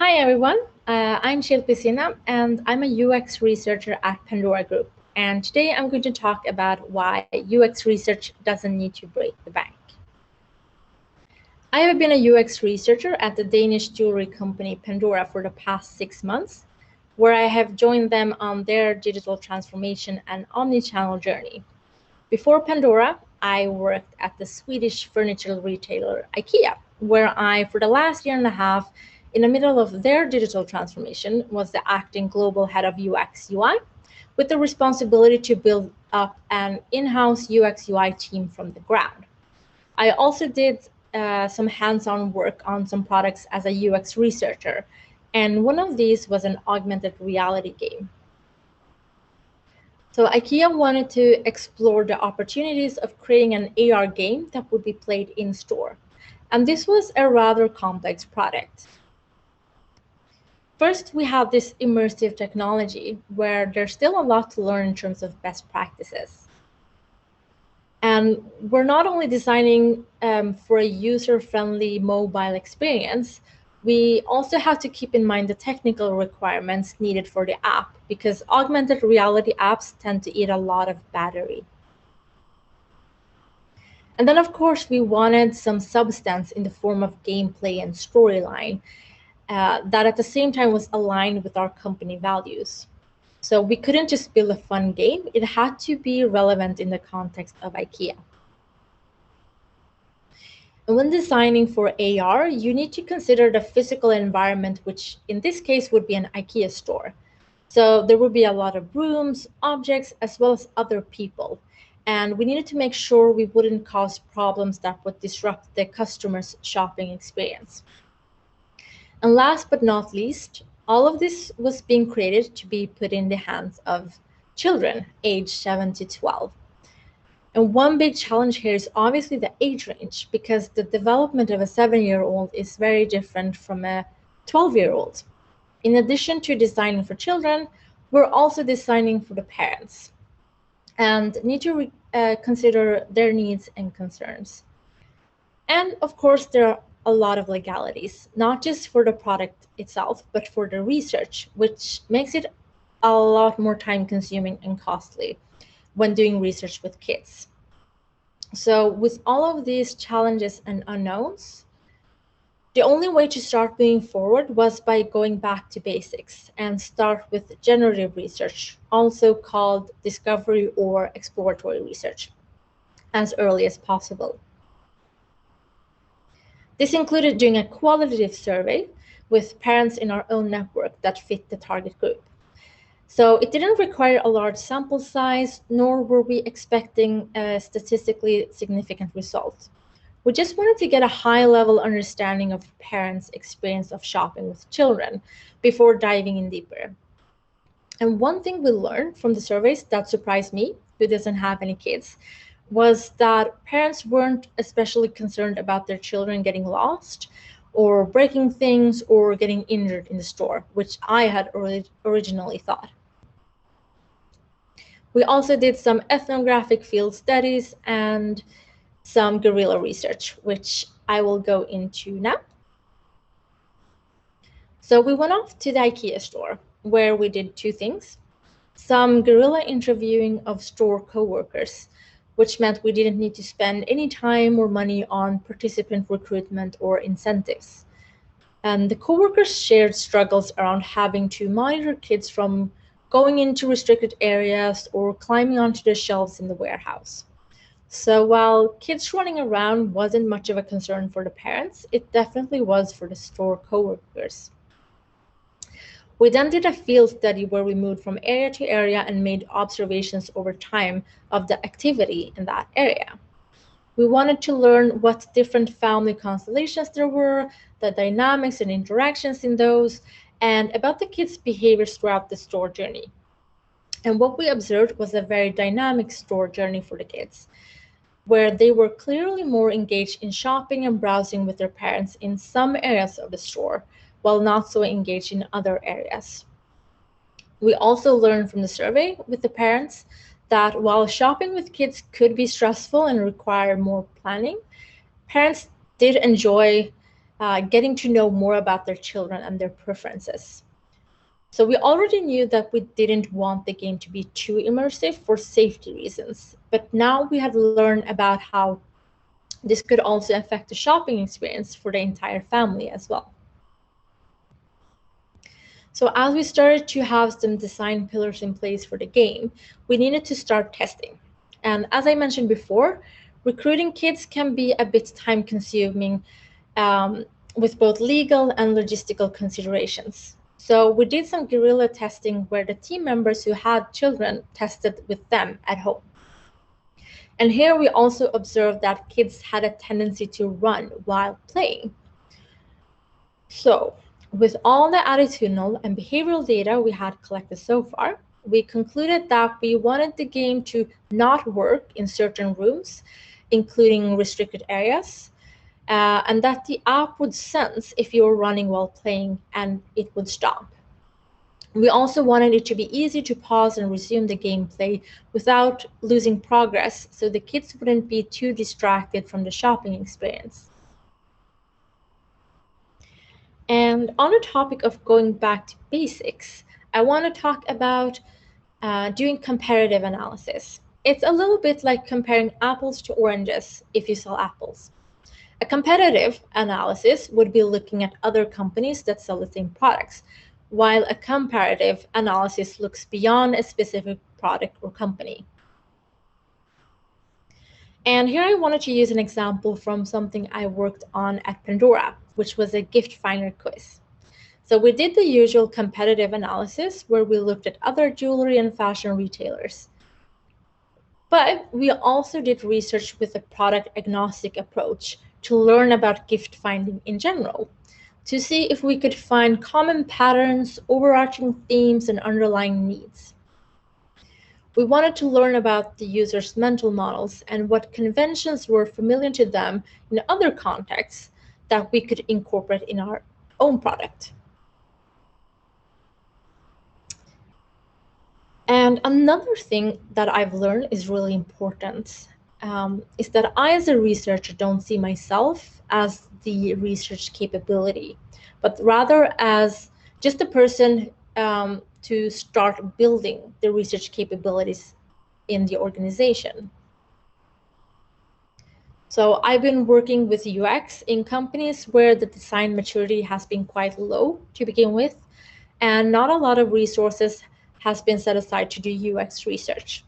Hi everyone, I'm Shilpi and I'm a UX researcher at Pandora Group. And today I'm going to talk about why UX research doesn't need to break the bank. I have been a UX researcher at the Danish jewelry company Pandora for the past 6 months, where I have joined them on their digital transformation and omni-channel journey. Before Pandora, I worked at the Swedish furniture retailer Ikea, where I, for the last year and a half, in the middle of their digital transformation, was the acting global head of UX UI, with the responsibility to build up an in-house UX UI team from the ground. I also did some hands-on work on some products as a UX researcher, and one of these was an augmented reality game. So IKEA wanted to explore the opportunities of creating an AR game that would be played in store. And this was a rather complex product. First, we have this immersive technology where there's still a lot to learn in terms of best practices. And we're not only designing for a user-friendly mobile experience, we also have to keep in mind the technical requirements needed for the app because augmented reality apps tend to eat a lot of battery. And then, of course, we wanted some substance in the form of gameplay and storyline that at the same time was aligned with our company values. So we couldn't just build a fun game, it had to be relevant in the context of IKEA. And when designing for AR, you need to consider the physical environment, which in this case would be an IKEA store. So there would be a lot of rooms, objects, as well as other people. And we needed to make sure we wouldn't cause problems that would disrupt the customer's shopping experience. And last but not least, all of this was being created to be put in the hands of children aged 7 to 12. And one big challenge here is obviously the age range, because the development of a 7-year-old is very different from a 12-year-old. In addition to designing for children, we're also designing for the parents and need to consider their needs and concerns. And of course, there are a lot of legalities, not just for the product itself, but for the research, which makes it a lot more time consuming and costly when doing research with kids. So with all of these challenges and unknowns, the only way to start moving forward was by going back to basics and start with generative research, also called discovery or exploratory research, as early as possible. This included doing a qualitative survey with parents in our own network that fit the target group. So it didn't require a large sample size, nor were we expecting a statistically significant result. We just wanted to get a high-level understanding of parents' experience of shopping with children before diving in deeper. And one thing we learned from the surveys that surprised me, who doesn't have any kids, was that parents weren't especially concerned about their children getting lost or breaking things or getting injured in the store, which I had originally thought. We also did some ethnographic field studies and some guerrilla research, which I will go into now. So we went off to the IKEA store, where we did two things: some guerrilla interviewing of store coworkers, which meant we didn't need to spend any time or money on participant recruitment or incentives. And the coworkers shared struggles around having to monitor kids from going into restricted areas or climbing onto the shelves in the warehouse. So while kids running around wasn't much of a concern for the parents, it definitely was for the store coworkers. We then did a field study where we moved from area to area and made observations over time of the activity in that area. We wanted to learn what different family constellations there were, the dynamics and interactions in those, and about the kids' behaviors throughout the store journey. And what we observed was a very dynamic store journey for the kids, where they were clearly more engaged in shopping and browsing with their parents in some areas of the store, while not so engaged in other areas. We also learned from the survey with the parents that while shopping with kids could be stressful and require more planning, parents did enjoy getting to know more about their children and their preferences. So we already knew that we didn't want the game to be too immersive for safety reasons, but now we had learned about how this could also affect the shopping experience for the entire family as well. So as we started to have some design pillars in place for the game, we needed to start testing. And as I mentioned before, recruiting kids can be a bit time consuming with both legal and logistical considerations. So we did some guerrilla testing where the team members who had children tested with them at home. And here we also observed that kids had a tendency to run while playing. So with all the attitudinal and behavioral data we had collected so far, we concluded that we wanted the game to not work in certain rooms, including restricted areas, and that the app would sense if you were running while playing and it would stop. We also wanted it to be easy to pause and resume the gameplay without losing progress, so the kids wouldn't be too distracted from the shopping experience. And on the topic of going back to basics, I want to talk about doing comparative analysis. It's a little bit like comparing apples to oranges if you sell apples. A competitive analysis would be looking at other companies that sell the same products, while a comparative analysis looks beyond a specific product or company. And here I wanted to use an example from something I worked on at Pandora, which was a gift finder quiz. So we did the usual competitive analysis where we looked at other jewelry and fashion retailers. But we also did research with a product agnostic approach to learn about gift finding in general, to see if we could find common patterns, overarching themes, and underlying needs. We wanted to learn about the user's mental models and what conventions were familiar to them in other contexts that we could incorporate in our own product. And another thing that I've learned is really important is that I, as a researcher, don't see myself as the research capability, but rather as just a person to start building the research capabilities in the organization. So I've been working with UX in companies where the design maturity has been quite low to begin with, and not a lot of resources has been set aside to do UX research.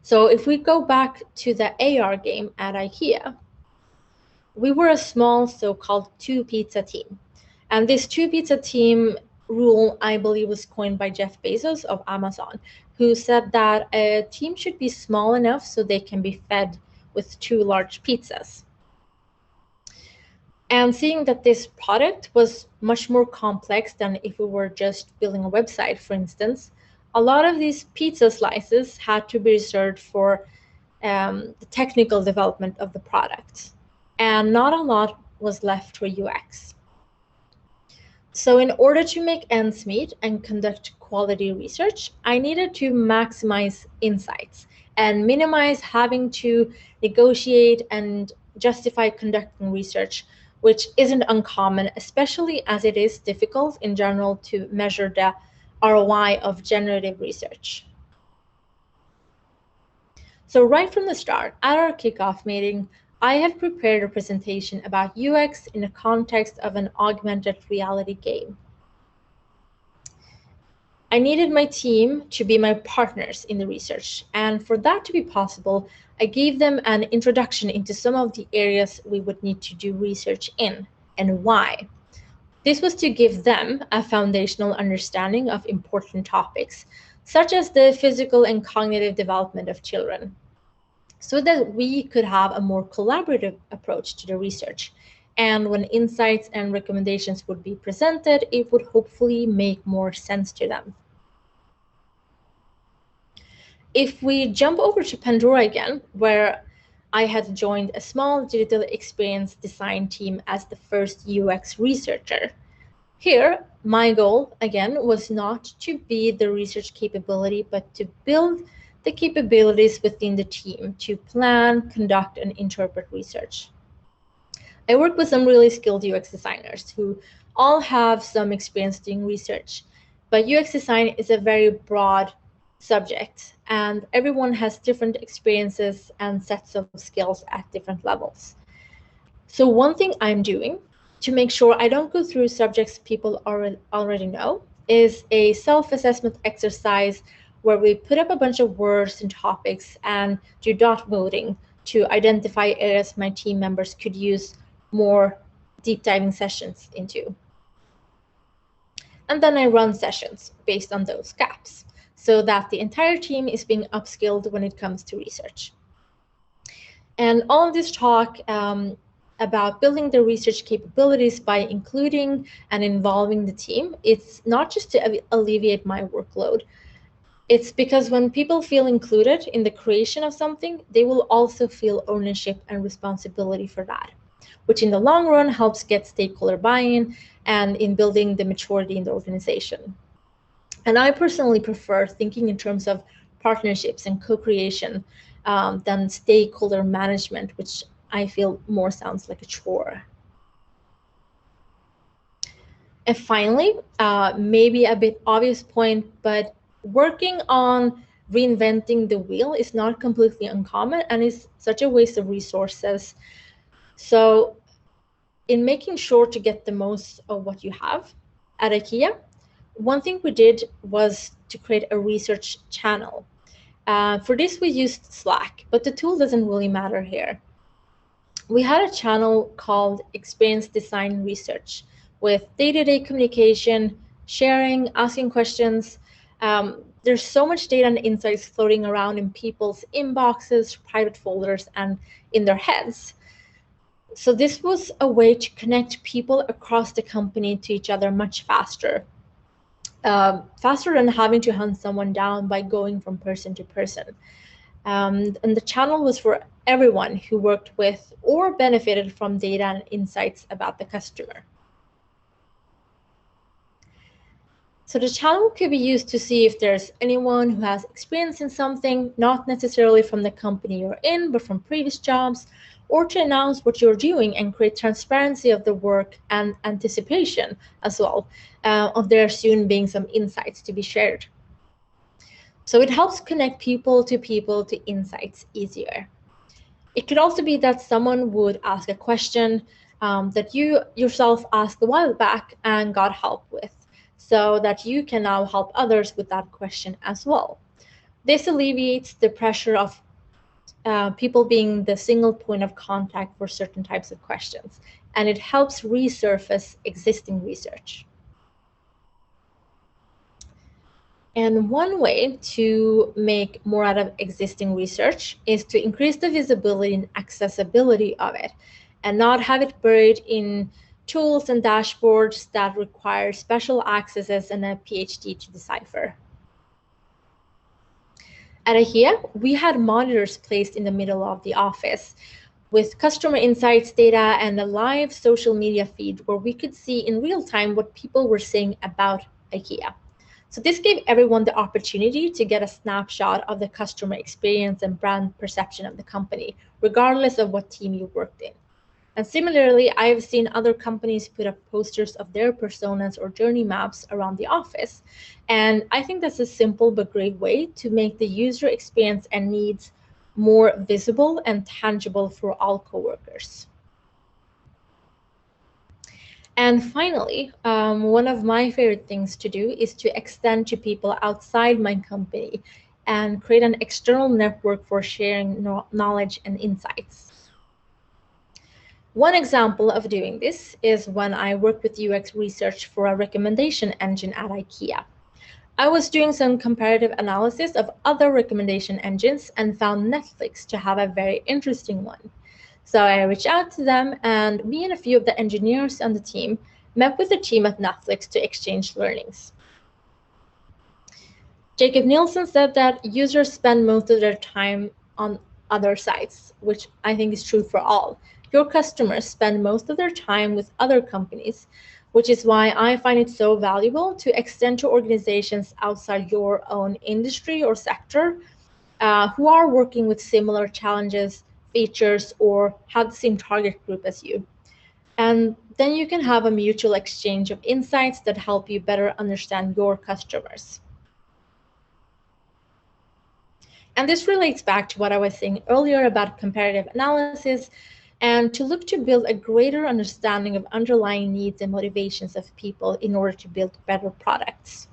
So if we go back to the AR game at Ikea, we were a small so-called two-pizza team. And this two-pizza team rule, I believe, was coined by Jeff Bezos of Amazon, who said that a team should be small enough so they can be fed with two large pizzas. And seeing that this product was much more complex than if we were just building a website, for instance, a lot of these pizza slices had to be reserved for the technical development of the product, and not a lot was left for UX. So in order to make ends meet and conduct quality research, I needed to maximize insights and minimize having to negotiate and justify conducting research, which isn't uncommon, especially as it is difficult in general to measure the ROI of generative research. So right from the start, at our kickoff meeting, I had prepared a presentation about UX in the context of an augmented reality game. I needed my team to be my partners in the research, and for that to be possible, I gave them an introduction into some of the areas we would need to do research in and why. This was to give them a foundational understanding of important topics, such as the physical and cognitive development of children, so that we could have a more collaborative approach to the research. And when insights and recommendations would be presented, it would hopefully make more sense to them. If we jump over to Pandora again, where I had joined a small digital experience design team as the first UX researcher. Here, my goal, again, was not to be the research capability, but to build the capabilities within the team to plan, conduct, and interpret research. I work with some really skilled UX designers who all have some experience doing research, but UX design is a very broad subject, and everyone has different experiences and sets of skills at different levels. So one thing I'm doing to make sure I don't go through subjects people already know is a self-assessment exercise where we put up a bunch of words and topics and do dot voting to identify areas my team members could use more deep diving sessions into. And then I run sessions based on those gaps so that the entire team is being upskilled when it comes to research. And all of this talk about building the research capabilities by including and involving the team, it's not just to alleviate my workload. It's because when people feel included in the creation of something, they will also feel ownership and responsibility for that, which in the long run helps get stakeholder buy-in and in building the maturity in the organization. And I personally prefer thinking in terms of partnerships and co-creation than stakeholder management, which I feel more sounds like a chore. And finally, maybe a bit obvious point, but working on reinventing the wheel is not completely uncommon and is such a waste of resources. So in making sure to get the most of what you have at IKEA, one thing we did was to create a research channel. For this, we used Slack, but the tool doesn't really matter here. We had a channel called Experience Design Research with day-to-day communication, sharing, asking questions. There's so much data and insights floating around in people's inboxes, private folders, and in their heads. So this was a way to connect people across the company to each other much faster. Faster than having to hunt someone down by going from person to person. And the channel was for everyone who worked with or benefited from data and insights about the customer. So the channel could be used to see if there's anyone who has experience in something, not necessarily from the company you're in, but from previous jobs, or to announce what you're doing and create transparency of the work and anticipation as well of there soon being some insights to be shared. So it helps connect people to insights easier. It could also be that someone would ask a question that you yourself asked a while back and got help with, so that you can now help others with that question as well. This alleviates the pressure of people being the single point of contact for certain types of questions, and it helps resurface existing research. And one way to make more out of existing research is to increase the visibility and accessibility of it, and not have it buried in tools and dashboards that require special accesses and a PhD to decipher. At IKEA, we had monitors placed in the middle of the office with customer insights data and a live social media feed where we could see in real time what people were saying about IKEA. So this gave everyone the opportunity to get a snapshot of the customer experience and brand perception of the company, regardless of what team you worked in. And similarly, I've seen other companies put up posters of their personas or journey maps around the office. And I think that's a simple but great way to make the user experience and needs more visible and tangible for all coworkers. And finally, one of my favorite things to do is to extend to people outside my company and create an external network for sharing knowledge and insights. One example of doing this is when I work with UX research for a recommendation engine at IKEA. I was doing some comparative analysis of other recommendation engines and found Netflix to have a very interesting one. So I reached out to them, and me and a few of the engineers on the team met with the team at Netflix to exchange learnings. Jacob Nielsen said that users spend most of their time on other sites, which I think is true for all. Your customers spend most of their time with other companies, which is why I find it so valuable to extend to organizations outside your own industry or sector who are working with similar challenges, features, or have the same target group as you. And then you can have a mutual exchange of insights that help you better understand your customers. And this relates back to what I was saying earlier about comparative analysis and to look to build a greater understanding of underlying needs and motivations of people in order to build better products.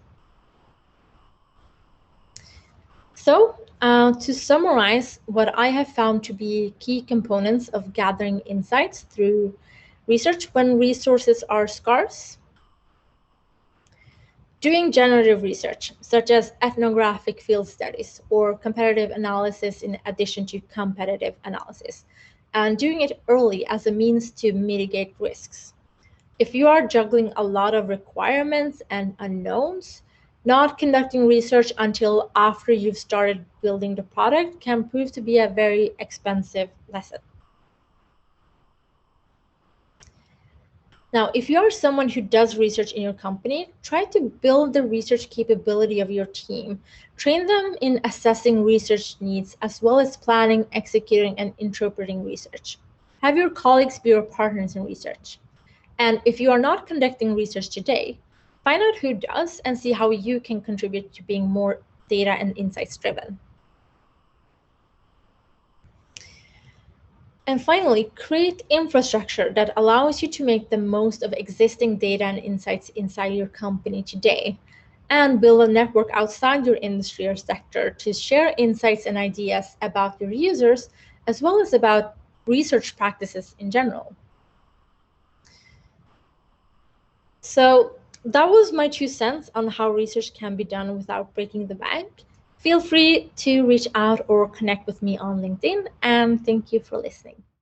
So, to summarize what I have found to be key components of gathering insights through research when resources are scarce, doing generative research, such as ethnographic field studies or comparative analysis in addition to competitive analysis, and doing it early as a means to mitigate risks. If you are juggling a lot of requirements and unknowns, not conducting research until after you've started building the product can prove to be a very expensive lesson. Now, if you are someone who does research in your company, try to build the research capability of your team. Train them in assessing research needs as well as planning, executing, and interpreting research. Have your colleagues be your partners in research. And if you are not conducting research today, find out who does and see how you can contribute to being more data and insights driven. And finally, create infrastructure that allows you to make the most of existing data and insights inside your company today, and build a network outside your industry or sector to share insights and ideas about your users, as well as about research practices in general. So that was my 2 cents on how research can be done without breaking the bank. Feel free to reach out or connect with me on LinkedIn, and thank you for listening.